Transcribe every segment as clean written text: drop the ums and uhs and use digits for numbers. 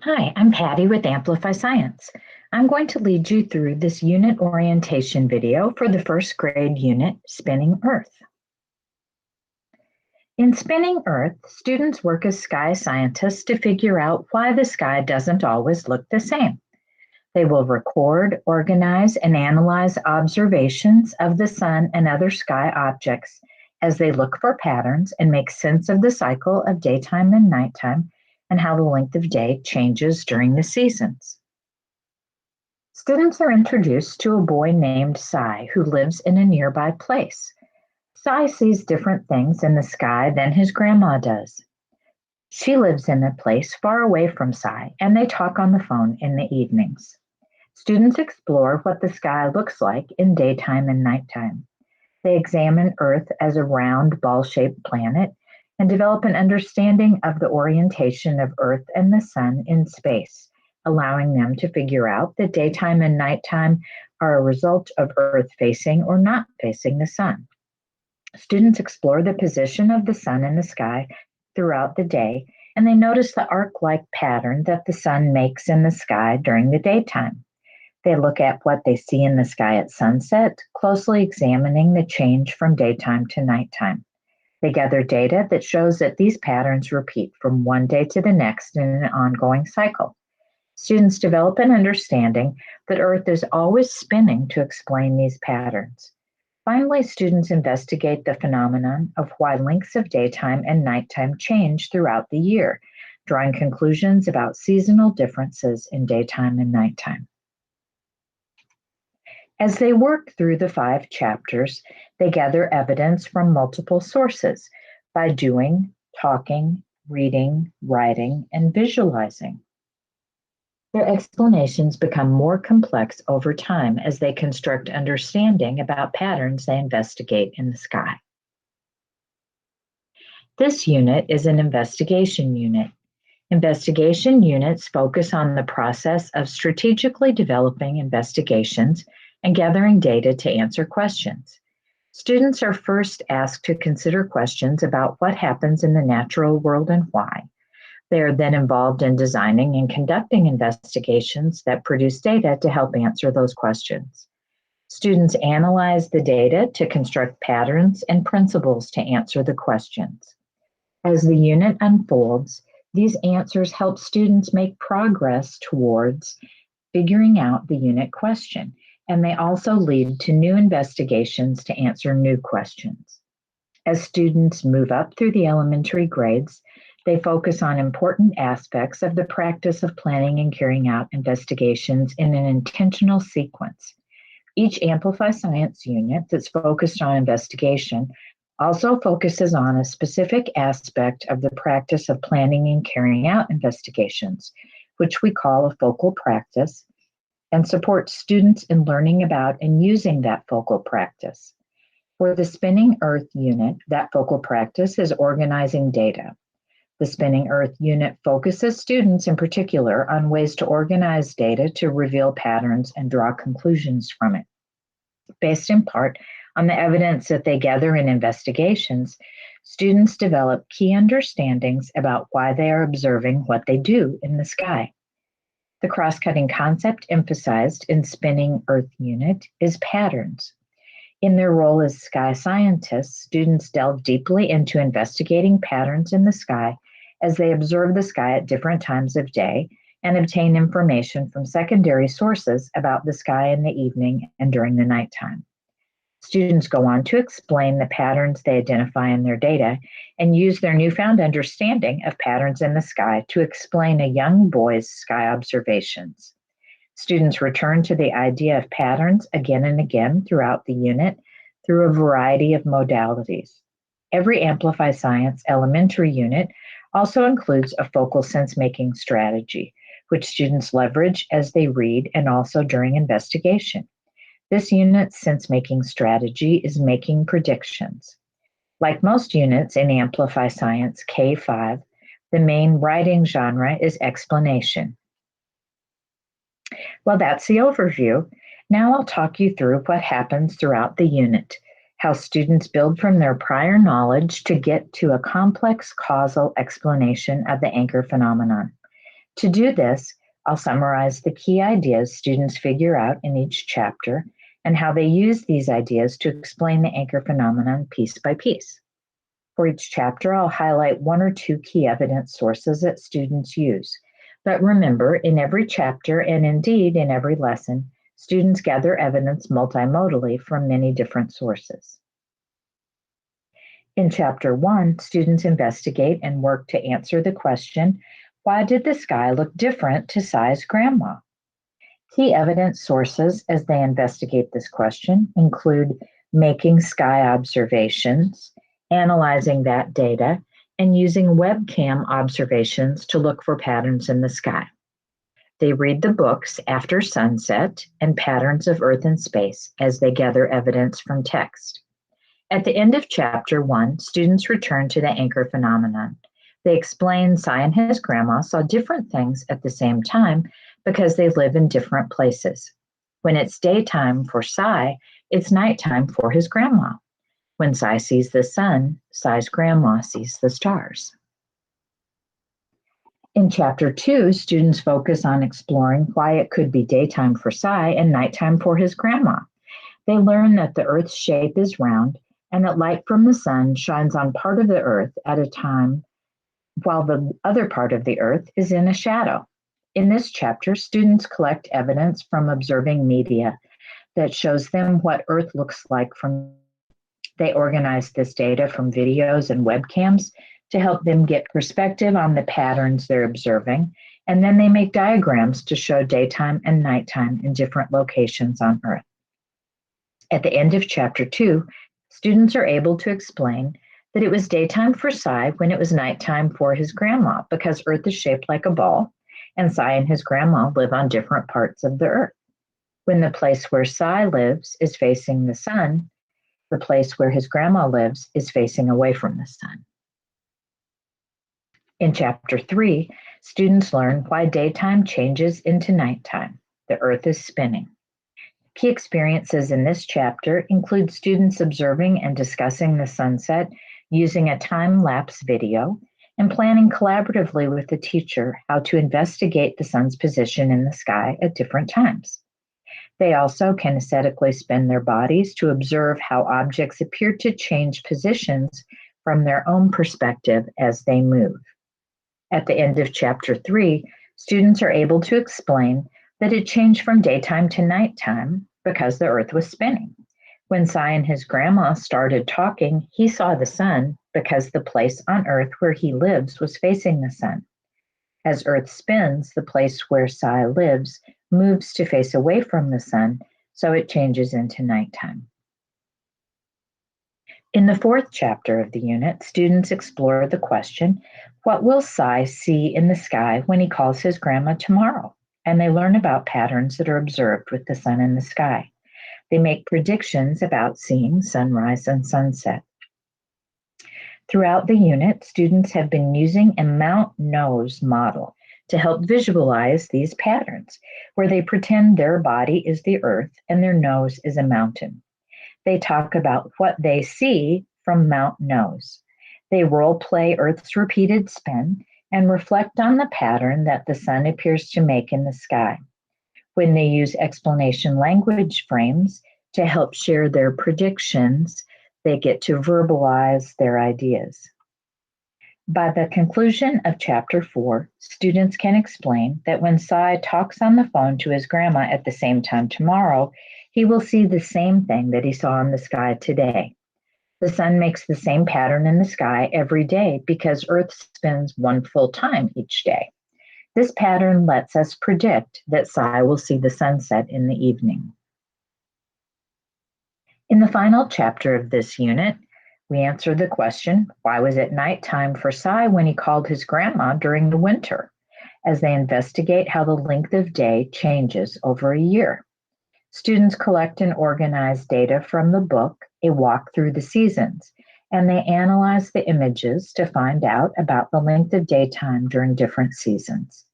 Hi, I'm Patty with Amplify Science. I'm going to lead you through this unit orientation video for the first grade unit, Spinning Earth. In Spinning Earth, students work as sky scientists to figure out why the sky doesn't always look the same. They will record, organize, and analyze observations of the sun and other sky objects as they look for patterns and make sense of the cycle of daytime and nighttime and how the length of day changes during the seasons. Students are introduced to a boy named Cy who lives in a nearby place. Cy sees different things in the sky than his grandma does. She lives in a place far away from Cy, and they talk on the phone in the evenings. Students explore what the sky looks like in daytime and nighttime. They examine Earth as a round, ball-shaped planet and develop an understanding of the orientation of Earth and the sun in space, allowing them to figure out that daytime and nighttime are a result of Earth facing or not facing the sun. Students explore the position of the sun in the sky throughout the day, and they notice the arc-like pattern that the sun makes in the sky during the daytime. They look at what they see in the sky at sunset, closely examining the change from daytime to nighttime. They gather data that shows that these patterns repeat from one day to the next in an ongoing cycle. Students develop an understanding that Earth is always spinning to explain these patterns. Finally, students investigate the phenomenon of why lengths of daytime and nighttime change throughout the year, drawing conclusions about seasonal differences in daytime and nighttime. As they work through the 5 chapters, they gather evidence from multiple sources by doing, talking, reading, writing, and visualizing. Their explanations become more complex over time as they construct understanding about patterns they investigate in the sky. This unit is an investigation unit. Investigation units focus on the process of strategically developing investigations and gathering data to answer questions. Students are first asked to consider questions about what happens in the natural world and why. They are then involved in designing and conducting investigations that produce data to help answer those questions. Students analyze the data to construct patterns and principles to answer the questions. As the unit unfolds, these answers help students make progress towards figuring out the unit question, and they also lead to new investigations to answer new questions. As students move up through the elementary grades, they focus on important aspects of the practice of planning and carrying out investigations in an intentional sequence. Each Amplify Science unit that's focused on investigation also focuses on a specific aspect of the practice of planning and carrying out investigations, which we call a focal practice, and supports students in learning about and using that focal practice. For the Spinning Earth unit, that focal practice is organizing data. The Spinning Earth unit focuses students in particular on ways to organize data to reveal patterns and draw conclusions from it. Based in part on the evidence that they gather in investigations, students develop key understandings about why they are observing what they do in the sky. The cross-cutting concept emphasized in Spinning Earth unit is patterns. In their role as sky scientists, students delve deeply into investigating patterns in the sky as they observe the sky at different times of day and obtain information from secondary sources about the sky in the evening and during the nighttime. Students go on to explain the patterns they identify in their data and use their newfound understanding of patterns in the sky to explain a young boy's sky observations. Students return to the idea of patterns again and again throughout the unit through a variety of modalities. Every Amplify Science elementary unit also includes a focal sense-making strategy, which students leverage as they read and also during investigation. This unit's sense-making strategy is making predictions. Like most units in Amplify Science K-5, the main writing genre is explanation. Well, that's the overview. Now I'll talk you through what happens throughout the unit, how students build from their prior knowledge to get to a complex causal explanation of the anchor phenomenon. To do this, I'll summarize the key ideas students figure out in each chapter and how they use these ideas to explain the anchor phenomenon piece by piece. For each chapter, I'll highlight one or two key evidence sources that students use. But remember, in every chapter, and indeed in every lesson, students gather evidence multimodally from many different sources. In Chapter 1, students investigate and work to answer the question, why did the sky look different to Cy's grandma? Key evidence sources as they investigate this question include making sky observations, analyzing that data, and using webcam observations to look for patterns in the sky. They read the books After Sunset and Patterns of Earth and Space as they gather evidence from text. At the end of Chapter 1, students return to the anchor phenomenon. They explain Cy and his grandma saw different things at the same time because they live in different places. When it's daytime for Cy, it's nighttime for his grandma. When Cy sees the sun, Cy's grandma sees the stars. In Chapter 2, students focus on exploring why it could be daytime for Cy and nighttime for his grandma. They learn that the Earth's shape is round and that light from the sun shines on part of the Earth at a time while the other part of the Earth is in a shadow. In this chapter, students collect evidence from observing media that shows them what Earth looks like from. They organize this data from videos and webcams to help them get perspective on the patterns they're observing, and then they make diagrams to show daytime and nighttime in different locations on Earth. At the end of Chapter 2, students are able to explain that it was daytime for Cy when it was nighttime for his grandma because Earth is shaped like a ball, and Cy and his grandma live on different parts of the Earth. When the place where Cy lives is facing the sun, the place where his grandma lives is facing away from the sun. In Chapter 3, students learn why daytime changes into nighttime. The Earth is spinning. Key experiences in this chapter include students observing and discussing the sunset using a time-lapse video and planning collaboratively with the teacher how to investigate the sun's position in the sky at different times. They also kinesthetically spin their bodies to observe how objects appear to change positions from their own perspective as they move. At the end of Chapter 3, students are able to explain that it changed from daytime to nighttime because the Earth was spinning. When Cy and his grandma started talking, he saw the sun because the place on Earth where he lives was facing the sun. As Earth spins, the place where Cy lives moves to face away from the sun, so it changes into nighttime. In the fourth chapter of the unit, students explore the question, what will Cy see in the sky when he calls his grandma tomorrow? And they learn about patterns that are observed with the sun in the sky. They make predictions about seeing sunrise and sunset. Throughout the unit, students have been using a Mount Nose model to help visualize these patterns, where they pretend their body is the Earth and their nose is a mountain. They talk about what they see from Mount Nose. They role play Earth's repeated spin and reflect on the pattern that the sun appears to make in the sky. When they use explanation language frames to help share their predictions, they get to verbalize their ideas. By the conclusion of Chapter 4, students can explain that when Cy talks on the phone to his grandma at the same time tomorrow, he will see the same thing that he saw in the sky today. The sun makes the same pattern in the sky every day because Earth spins one full time each day. This pattern lets us predict that Cy will see the sunset in the evening. In the final chapter of this unit, we answer the question, why was it nighttime for Cy when he called his grandma during the winter? As they investigate how the length of day changes over a year. Students collect and organize data from the book, A Walk Through the Seasons, and they analyze the images to find out about the length of daytime during different seasons.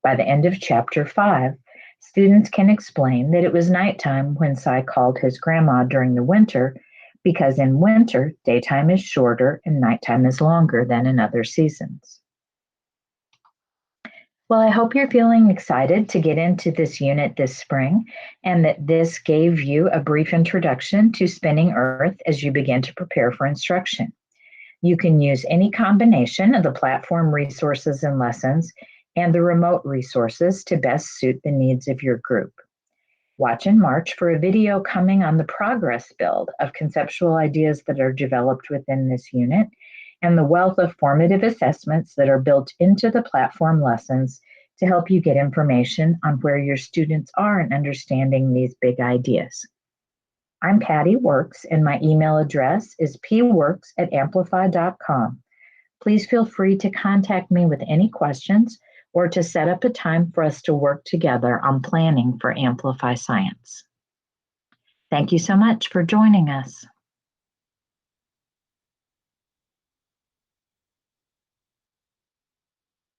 By the end of Chapter 5, students can explain that it was nighttime when Cy called his grandma during the winter because in winter, daytime is shorter and nighttime is longer than in other seasons. Well, I hope you're feeling excited to get into this unit this spring and that this gave you a brief introduction to spinning Earth as you begin to prepare for instruction. You can use any combination of the platform resources and lessons and the remote resources to best suit the needs of your group. Watch in March for a video coming on the progress build of conceptual ideas that are developed within this unit and the wealth of formative assessments that are built into the platform lessons to help you get information on where your students are in understanding these big ideas. I'm Patty Works, and my email address is pworks@amplify.com. Please feel free to contact me with any questions or to set up a time for us to work together on planning for Amplify Science. Thank you so much for joining us.